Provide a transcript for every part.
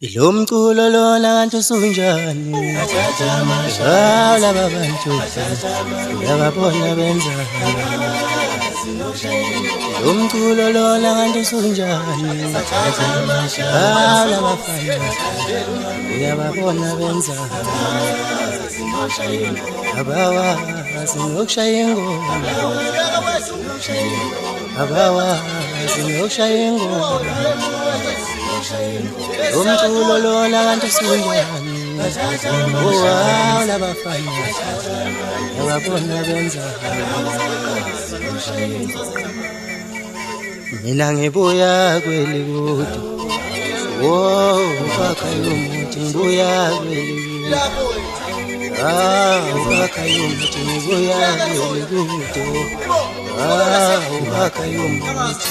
Lo mculo lona kanti usunjani? Hawu laba bantu uyababona benza. Lo mculo lona kanti usunjani? Hawu laba bafana uyababona benza. Abawazi nokushaya ingoma, abawazi nokushaya ingoma. Umculo lona kanti usunjani? Hawu laba bafana uyababona benza. Mina ngibuya kweli kude, ukhakha yomuthi ngibuya kweli kude. Ukhakha yomuthi ngibuya kweli kude. Ukhakha yomuthi.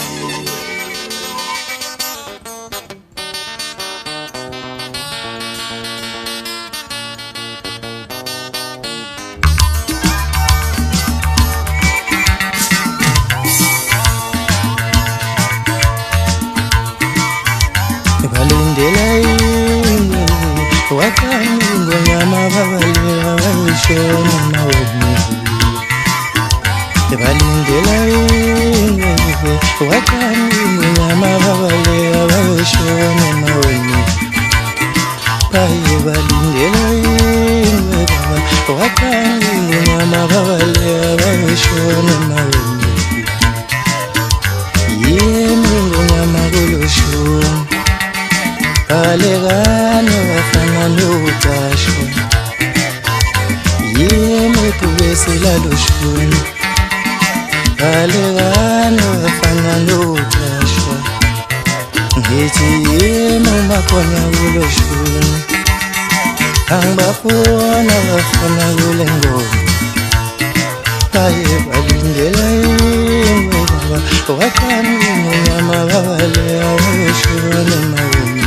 Balindela yini wakani ngonyama babaleka bayishona mawumi. Balindela yini wakani ngonyama babaleka bayishona mawumi. Balindela yini baba wakani ngonyama babaleka bayishona mawumi. Yini ngonyama kuloshona Alekano afana notasho Yemi kubesela loshuni Alekano afana notasho Ngithi yemi makhona kuloshuni Angibafuna bafuna kule ngoma Aye balindela yimi baba Wakani ngonyama babaleka bayishona mawumi.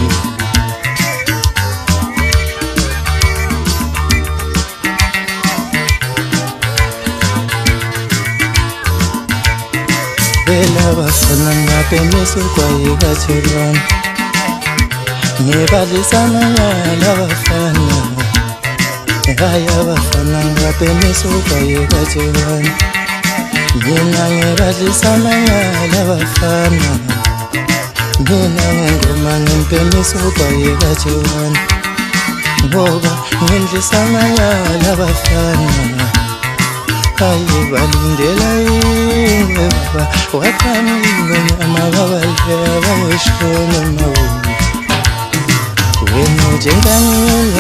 Bela bafana ngapemiso kwayikathelwana Ngibalisana nyala bafana Haya bafana ngapemiso kwayikathelwana Mina ngibalisana nyala bafana Mina ngengoma ngempemiso kwayikathelwana Ngoba ngindlisana nyala bafana Aye balindela yini baba wakani ngonyama babaleka bayishona mawumi. Wena njenganini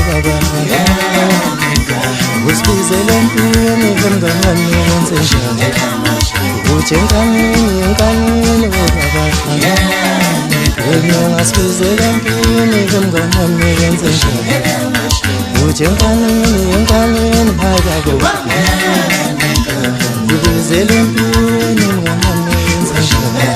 baba usibizele empini ngomngane wenze njani. Njenganini baba wena ngasibizele empini ngomngane wenze njani. Njenganini phakago Ubizele empini ngomane wenza njani.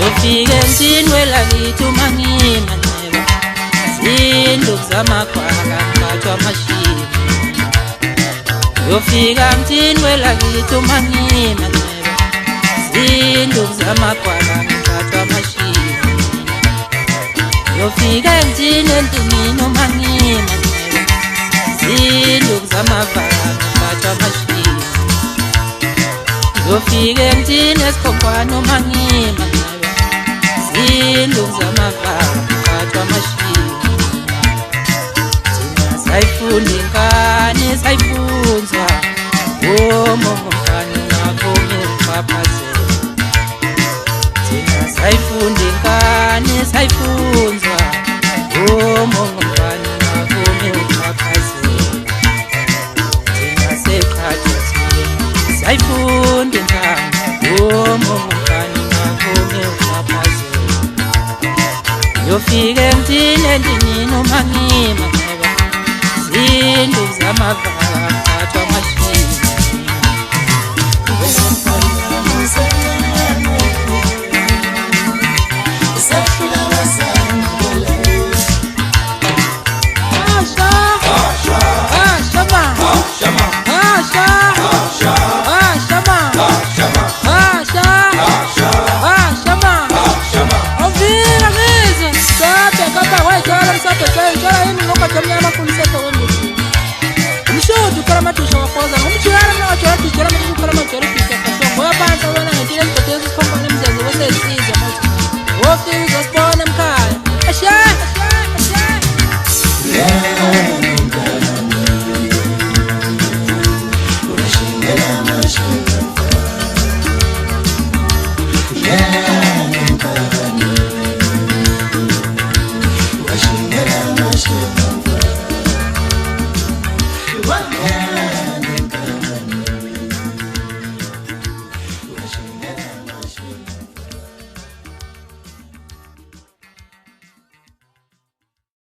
Yofika endlini welakithi uma ngimaneba Zindlu zamakhwala ngathwa amashini Yofika endlini welakithi uma ngimaneba Zindlu zamakhwala ngathwa amashini Yofika endlini endlini uma ngimaneba Zindlu zamakhwala ngathwa amashini Yofika endlini esikhonkwana uma ngimaneba zinduku zamavalo khathwa amashini. Thina sayifunda ingane sayifunzwa omongomngane ngakome uxhaphazela. Thina sayifunda ingane sayifunzwa omongomngane ngakome uxhaphazela. Thina seqhathwa thina sayifunda ingane omongomngane ngakome uxhaphazela. Yofike ngithini endinini uma ngimanxeba zinduku zamavalo khathwa amashini. Yeah.